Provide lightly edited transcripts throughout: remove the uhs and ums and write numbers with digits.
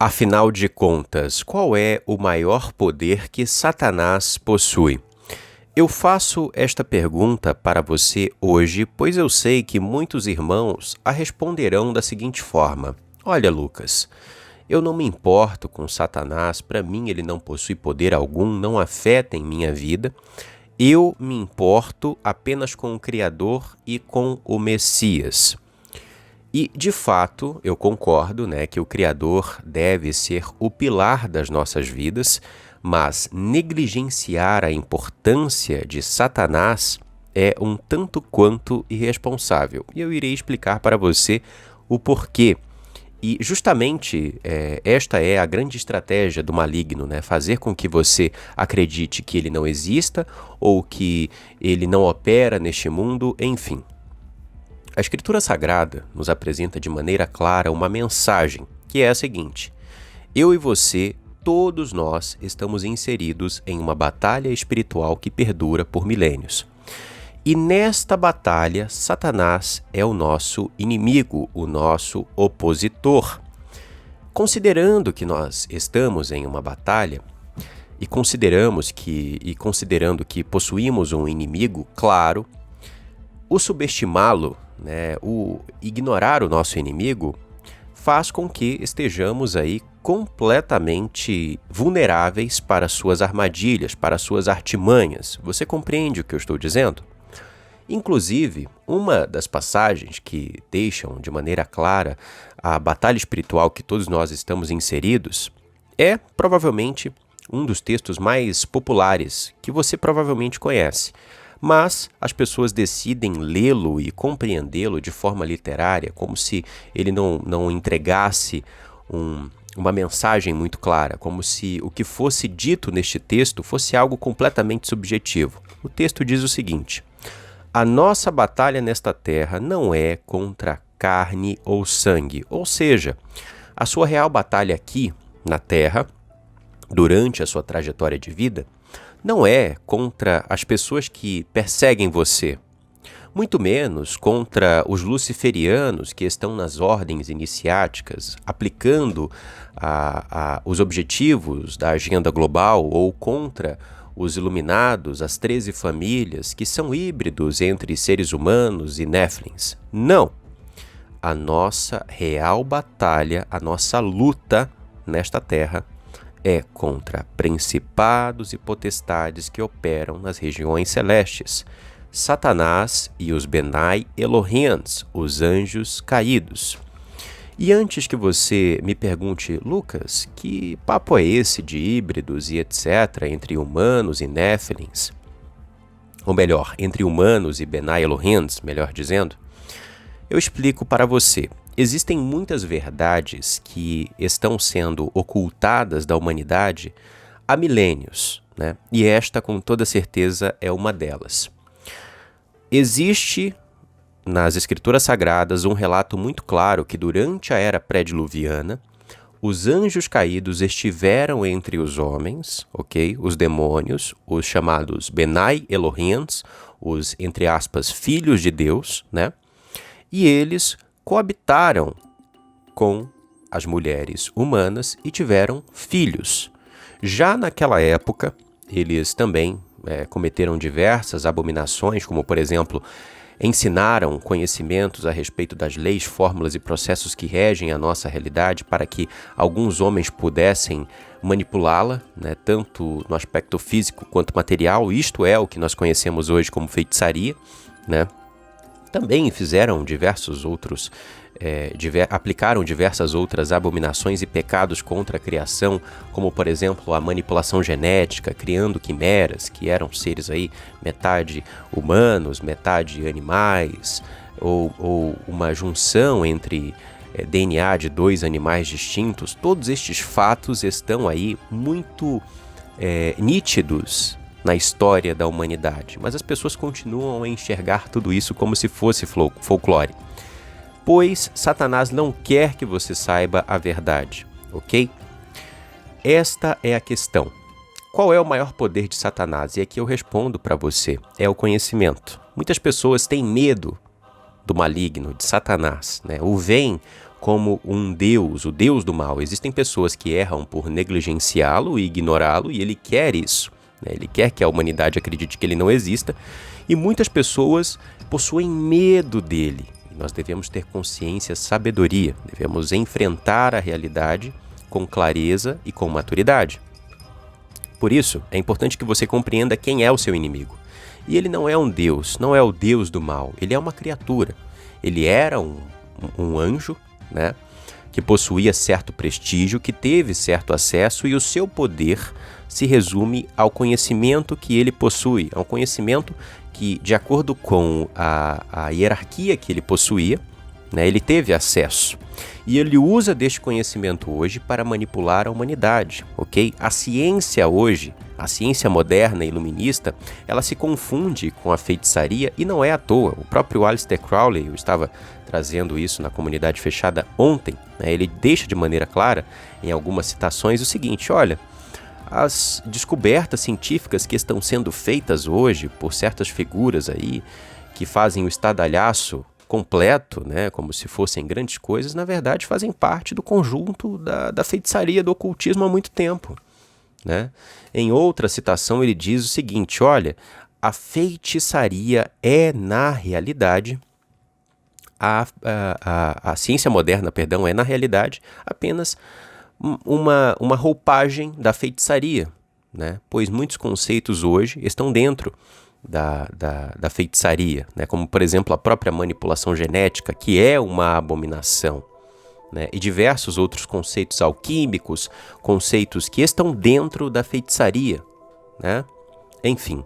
Afinal de contas, qual é o maior poder que Satanás possui? Eu faço esta pergunta para você hoje, pois eu sei que muitos irmãos a responderão da seguinte forma: Olha, Lucas, eu não me importo com Satanás, para mim ele não possui poder algum, não afeta em minha vida. Eu me importo apenas com o Criador e com o Messias. E, de fato, eu concordo, que o Criador deve ser o pilar das nossas vidas, mas negligenciar a importância de Satanás é um tanto quanto irresponsável. E eu irei explicar para você o porquê. E justamente esta é a grande estratégia do maligno, fazer com que você acredite que ele não exista ou que ele não opera neste mundo, enfim. A Escritura Sagrada nos apresenta de maneira clara uma mensagem, que é a seguinte: eu e você, todos nós, estamos inseridos em uma batalha espiritual que perdura por milênios. E nesta batalha, Satanás é o nosso inimigo, o nosso opositor. Considerando que nós estamos em uma batalha, e considerando que possuímos um inimigo, claro, o subestimá-lo, o ignorar o nosso inimigo, faz com que estejamos aí completamente vulneráveis para suas armadilhas, para suas artimanhas. Você compreende o que eu estou dizendo? Inclusive, uma das passagens que deixam de maneira clara a batalha espiritual que todos nós estamos inseridos é provavelmente um dos textos mais populares que você provavelmente conhece. Mas as pessoas decidem lê-lo e compreendê-lo de forma literária, como se ele não entregasse uma mensagem muito clara, como se o que fosse dito neste texto fosse algo completamente subjetivo. O texto diz o seguinte: a nossa batalha nesta terra não é contra carne ou sangue, ou seja, a sua real batalha aqui na terra, durante a sua trajetória de vida, não é contra as pessoas que perseguem você, muito menos contra os luciferianos que estão nas ordens iniciáticas, aplicando os objetivos da agenda global, ou contra os iluminados, as 13 famílias, que são híbridos entre seres humanos e Néfilins. Não! A nossa real batalha, a nossa luta nesta terra é contra principados e potestades que operam nas regiões celestes, Satanás e os Benai Elohims, os anjos caídos. E antes que você me pergunte, Lucas, que papo é esse de híbridos e etc., entre humanos e Néfilins? Ou melhor, entre humanos e Benai Elohims, melhor dizendo, eu explico para você. Existem muitas verdades que estão sendo ocultadas da humanidade há milênios, e esta, com toda certeza, é uma delas. Existe nas Escrituras Sagradas um relato muito claro que durante a era pré-diluviana, os anjos caídos estiveram entre os homens, os demônios, os chamados Benai Elohims, os, entre aspas, filhos de Deus, e eles coabitaram com as mulheres humanas e tiveram filhos. Já naquela época, eles também cometeram diversas abominações, como, por exemplo, ensinaram conhecimentos a respeito das leis, fórmulas e processos que regem a nossa realidade para que alguns homens pudessem manipulá-la, tanto no aspecto físico quanto material. Isto é o que nós conhecemos hoje como feitiçaria, Também fizeram diversos outros, aplicaram diversas outras abominações e pecados contra a criação, como, por exemplo, a manipulação genética, criando quimeras, que eram seres aí metade humanos, metade animais, ou uma junção entre DNA de dois animais distintos. Todos estes fatos estão aí muito nítidos na história da humanidade, mas as pessoas continuam a enxergar tudo isso como se fosse folclore, pois Satanás não quer que você saiba a verdade, ok? Esta é a questão. Qual é o maior poder de Satanás? E aqui eu respondo para você, é o conhecimento. Muitas pessoas têm medo do maligno, de Satanás, o veem como um Deus, o Deus do mal. Existem pessoas que erram por negligenciá-lo e ignorá-lo, e ele quer isso, né? Ele quer que a humanidade acredite que ele não exista, e muitas pessoas possuem medo dele. E nós devemos ter consciência, sabedoria, devemos enfrentar a realidade com clareza e com maturidade. Por isso, é importante que você compreenda quem é o seu inimigo. E ele não é um Deus, não é o Deus do mal, ele é uma criatura. Ele era um anjo, né, que possuía certo prestígio, que teve certo acesso, e o seu poder se resume ao conhecimento que ele possui, ao conhecimento que, de acordo com a hierarquia que ele possuía, né, ele teve acesso. E ele usa deste conhecimento hoje para manipular a humanidade, ok? A ciência hoje, a ciência moderna e iluminista, ela se confunde com a feitiçaria, e não é à toa. O próprio Aleister Crowley, eu estava trazendo isso na comunidade fechada ontem, né, ele deixa de maneira clara, em algumas citações, o seguinte: olha, as descobertas científicas que estão sendo feitas hoje por certas figuras aí, que fazem o estardalhaço completo, né, como se fossem grandes coisas, na verdade fazem parte do conjunto da feitiçaria, do ocultismo há muito tempo, né? Em outra citação ele diz o seguinte: olha, a feitiçaria é, na realidade, a ciência moderna, perdão, é na realidade apenas uma roupagem da feitiçaria, né? Pois muitos conceitos hoje estão dentro da feitiçaria, né? Como, por exemplo, a própria manipulação genética, que é uma abominação, né? E diversos outros conceitos alquímicos, conceitos que estão dentro da feitiçaria, né? Enfim,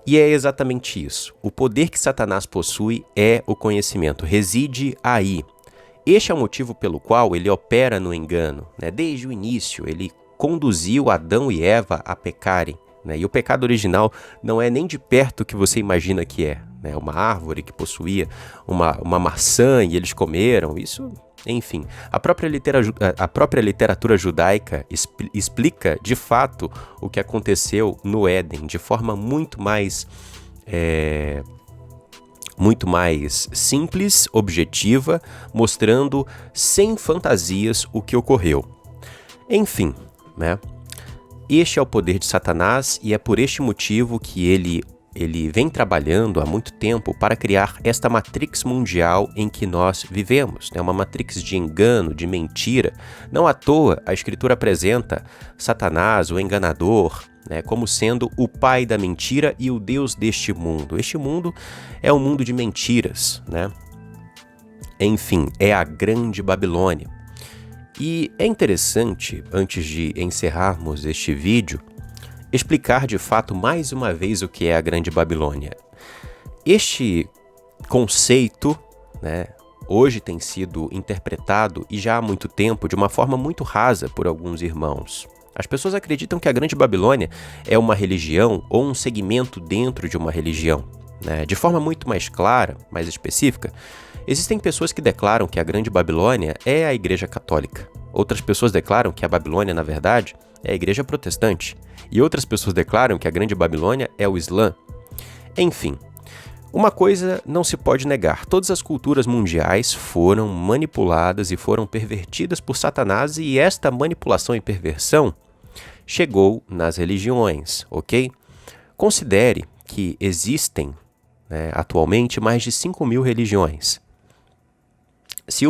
e é exatamente isso. O poder que Satanás possui é o conhecimento, reside aí. Este é o motivo pelo qual ele opera no engano, né? Desde o início, ele conduziu Adão e Eva a pecarem, né? E o pecado original não é nem de perto o que você imagina que é, né? Uma árvore que possuía uma maçã e eles comeram, isso, enfim. A própria literatura judaica explica de fato o que aconteceu no Éden de forma muito mais simples, objetiva, mostrando sem fantasias o que ocorreu. Enfim, né? Este é o poder de Satanás, e é por este motivo que ele vem trabalhando há muito tempo para criar esta matrix mundial em que nós vivemos, né? Uma matrix de engano, de mentira. Não à toa a Escritura apresenta Satanás, o enganador, né, como sendo o pai da mentira e o Deus deste mundo. Este mundo é um mundo de mentiras, né? Enfim, é a Grande Babilônia. E é interessante, antes de encerrarmos este vídeo, explicar de fato mais uma vez o que é a Grande Babilônia. Este conceito, né, hoje tem sido interpretado, e já há muito tempo, de uma forma muito rasa por alguns irmãos. As pessoas acreditam que a Grande Babilônia é uma religião ou um segmento dentro de uma religião, né? De forma muito mais clara, mais específica, existem pessoas que declaram que a Grande Babilônia é a Igreja Católica. Outras pessoas declaram que a Babilônia, na verdade, é a Igreja Protestante. E outras pessoas declaram que a Grande Babilônia é o Islã. Enfim, uma coisa não se pode negar: todas as culturas mundiais foram manipuladas e foram pervertidas por Satanás, e esta manipulação e perversão chegou nas religiões, ok? Considere que existem, né, atualmente mais de 5.000 religiões. Se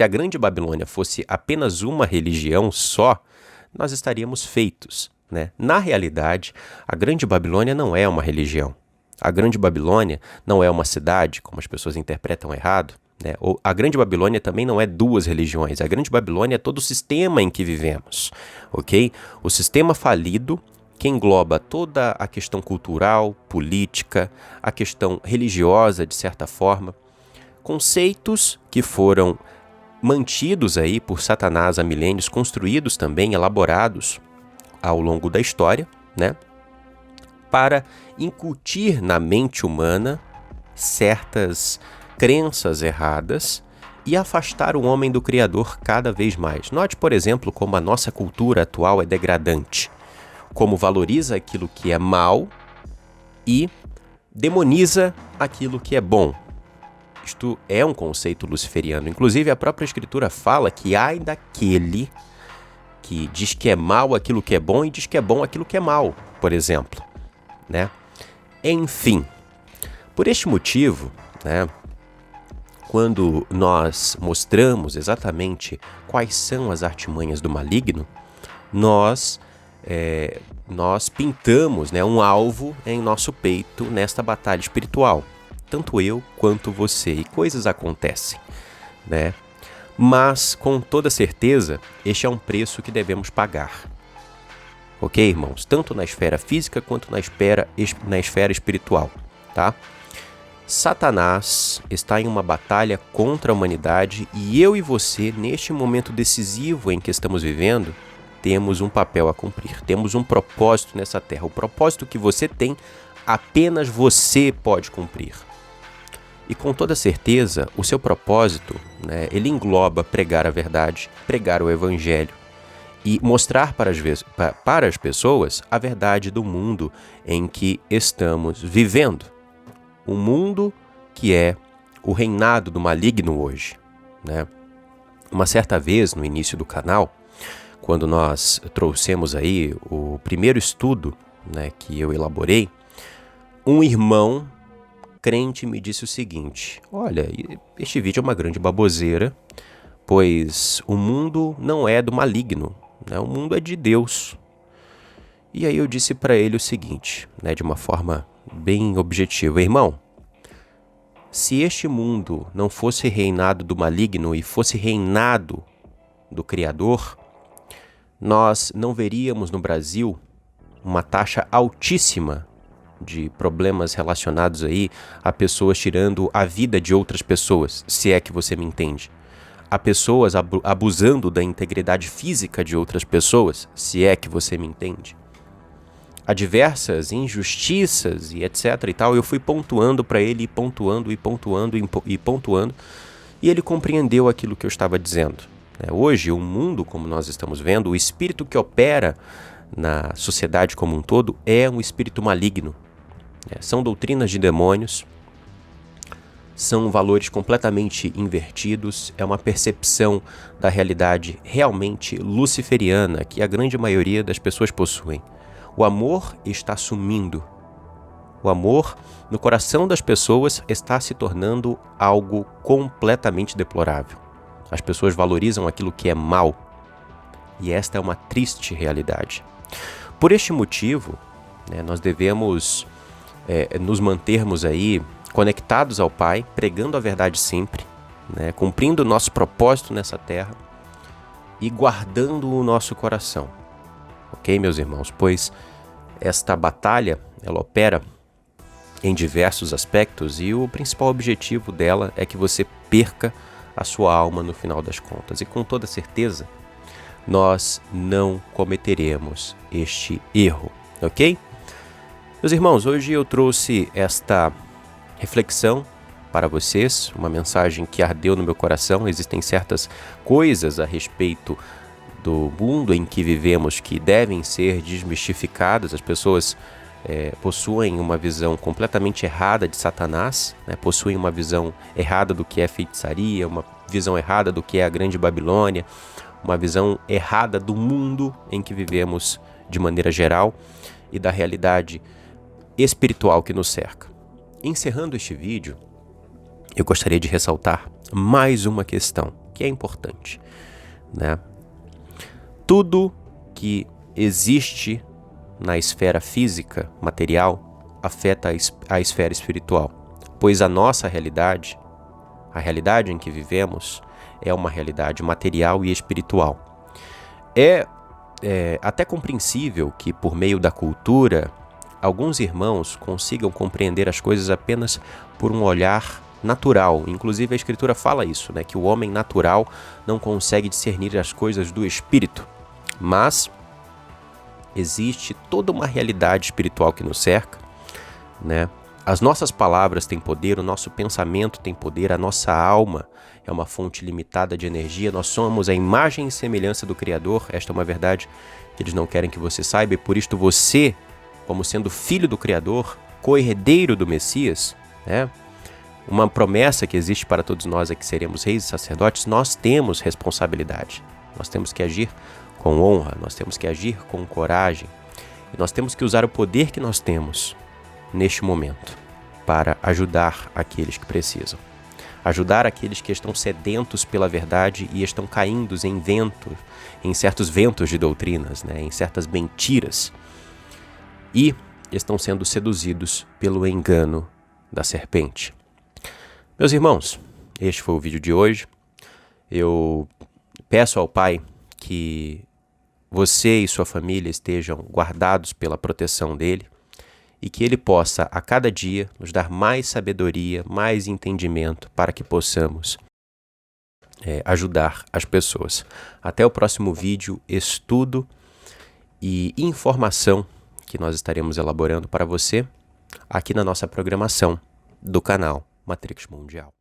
a Grande Babilônia fosse apenas uma religião só, nós estaríamos feitos, né? Na realidade, a Grande Babilônia não é uma religião. A Grande Babilônia não é uma cidade, como as pessoas interpretam errado, né? A Grande Babilônia também não é duas religiões. A Grande Babilônia é todo o sistema em que vivemos, ok? O sistema falido que engloba toda a questão cultural, política, a questão religiosa, de certa forma, conceitos que foram mantidos aí por Satanás há milênios, construídos também, elaborados ao longo da história, né? Para incutir na mente humana certas crenças erradas e afastar o homem do Criador cada vez mais. Note, por exemplo, como a nossa cultura atual é degradante, como valoriza aquilo que é mal e demoniza aquilo que é bom. Isto é um conceito luciferiano. Inclusive, a própria Escritura fala que ai daquele que diz que é mal aquilo que é bom e diz que é bom aquilo que é mal, por exemplo, né? Enfim, por este motivo, né, quando nós mostramos exatamente quais são as artimanhas do maligno, nós pintamos, né, um alvo em nosso peito nesta batalha espiritual. Tanto eu quanto você. E coisas acontecem, né? Mas, com toda certeza, este é um preço que devemos pagar. Ok, irmãos? Tanto na esfera física quanto na esfera espiritual, tá? Satanás está em uma batalha contra a humanidade e eu e você, neste momento decisivo em que estamos vivendo, temos um papel a cumprir. Temos um propósito nessa terra. O propósito que você tem, apenas você pode cumprir. E com toda certeza, o seu propósito, né, ele engloba pregar a verdade, pregar o evangelho e mostrar para as pessoas a verdade do mundo em que estamos vivendo. Um mundo que é o reinado do maligno hoje, né? Uma certa vez, no início do canal, quando nós trouxemos aí o primeiro estudo, né, que eu elaborei, um irmão crente me disse o seguinte: olha, este vídeo é uma grande baboseira, pois o mundo não é do maligno, né? O mundo é de Deus. E aí eu disse para ele o seguinte, né, de uma forma bem objetiva: irmão, se este mundo não fosse reinado do maligno e fosse reinado do Criador, nós não veríamos no Brasil uma taxa altíssima de problemas relacionados aí a pessoas tirando a vida de outras pessoas, se é que você me entende. A pessoas abusando da integridade física de outras pessoas, se é que você me entende. Há diversas injustiças e etc e tal. Eu fui pontuando para ele, pontuando, e ele compreendeu aquilo que eu estava dizendo. Hoje, o mundo, como nós estamos vendo, o espírito que opera na sociedade como um todo é um espírito maligno. São doutrinas de demônios, são valores completamente invertidos, é uma percepção da realidade realmente luciferiana que a grande maioria das pessoas possuem. O amor está sumindo. O amor no coração das pessoas está se tornando algo completamente deplorável. As pessoas valorizam aquilo que é mal. E esta é uma triste realidade. Por este motivo, né, nós devemos nos mantermos aí conectados ao Pai, pregando a verdade sempre, né, cumprindo o nosso propósito nessa terra e guardando o nosso coração. Ok, meus irmãos? Pois esta batalha, ela opera em diversos aspectos e o principal objetivo dela é que você perca a sua alma no final das contas. E com toda certeza, nós não cometeremos este erro, ok? Meus irmãos, hoje eu trouxe esta reflexão para vocês, uma mensagem que ardeu no meu coração. Existem certas coisas a respeito do mundo em que vivemos que devem ser desmistificadas. As pessoas possuem uma visão completamente errada de Satanás, né? Possuem uma visão errada do que é feitiçaria, uma visão errada do que é a Grande Babilônia, uma visão errada do mundo em que vivemos de maneira geral e da realidade espiritual que nos cerca. Encerrando este vídeo, eu gostaria de ressaltar mais uma questão que é importante, né? Tudo que existe na esfera física, material, afeta a esfera espiritual, pois a nossa realidade, a realidade em que vivemos, é uma realidade material e espiritual. É até compreensível que, por meio da cultura, alguns irmãos consigam compreender as coisas apenas por um olhar natural. Inclusive a Escritura fala isso, né? Que o homem natural não consegue discernir as coisas do Espírito. Mas existe toda uma realidade espiritual que nos cerca, né? As nossas palavras têm poder, o nosso pensamento tem poder, a nossa alma é uma fonte limitada de energia, nós somos a imagem e semelhança do Criador. Esta é uma verdade que eles não querem que você saiba, e por isto você, como sendo filho do Criador, co-herdeiro do Messias, né, uma promessa que existe para todos nós é que seremos reis e sacerdotes, nós temos responsabilidade. Nós temos que agir com honra, nós temos que agir com coragem, e nós temos que usar o poder que nós temos neste momento para ajudar aqueles que precisam. Ajudar aqueles que estão sedentos pela verdade e estão caindo em certos ventos de doutrinas, em certas mentiras, e estão sendo seduzidos pelo engano da serpente. Meus irmãos, este foi o vídeo de hoje. Eu peço ao Pai que você e sua família estejam guardados pela proteção dele e que ele possa, a cada dia, nos dar mais sabedoria, mais entendimento para que possamos ajudar as pessoas. Até o próximo vídeo, estudo e informação que nós estaremos elaborando para você aqui na nossa programação do canal Matrix Mundial.